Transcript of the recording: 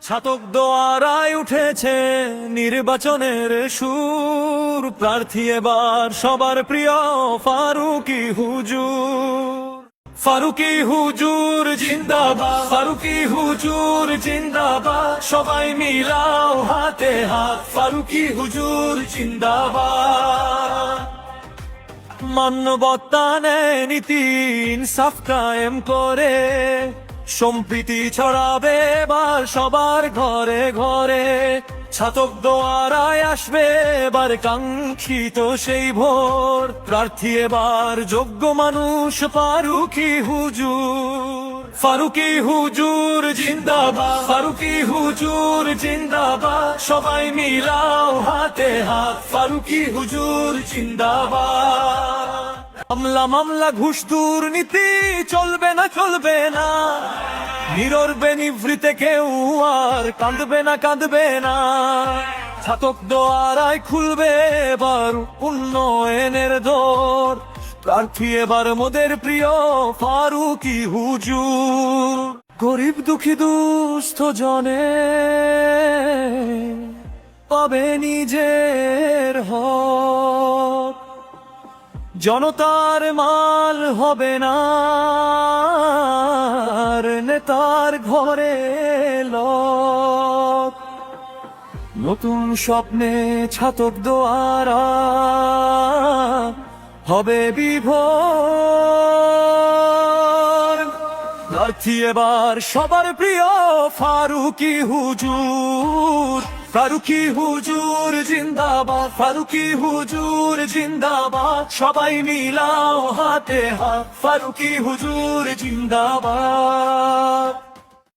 ছাতক দোয়ারায় উঠেছে নির্বাচনের সুর, প্রার্থী এবার সবার প্রিয় ফারুকী হুজুর। ফারুকী হুজুর জিন্দাবাদ, ফারুকী হুজুর জিন্দাবাদ, সবাই মিলাও হাতে হাত, ফারুকী হুজুর জিন্দাবাদ। মানবতা নেয় নীতি ইনসাফ কায়েম করে, সম্প্রীতি ছড়াবে এবার সবার ঘরে ঘরে। ছাতক দোয়ারায় আসবে এবার কাঙ্ক্ষিত সেই ভোর, প্রার্থী এবার যোগ্য মানুষ ফারুকী হুজুর। ফারুকী হুজুর জিন্দাবাদ, ফারুকী হুজুর জিন্দাবাদ, সবাই মিলাও হাতে হাত, ফারুকী হুজুর জিন্দাবাদ। মামলা মামলা ঘুষ দুর্নীতি চলবে না, চলবে না, নীরবে নিভৃতে কেউ আর কাঁদবে না, কাঁদবে না। ছাতক দোয়ারায় খুলবে এবার উন্নয়নের দোর, প্রার্থী এবার মোদের প্রিয় ফারুকী হুজুর। গরিব দুঃখী দুস্থ জনে পাবে নিজের হক, জনতার মাল হবে না আর নেতার ঘরে লোক। নতুন স্বপ্নে ছাতক দোয়ারা হবে বিভোর, প্রার্থী এবার সবার প্রিয় ফারুকী হুজুর। ফারুকী হুজুর জিন্দাবাদ, ফারুকী হুজুর জিন্দাবাদ, সবাই মিলাও হাতে হাত, ফারুকী হুজুর জিন্দাবাদ।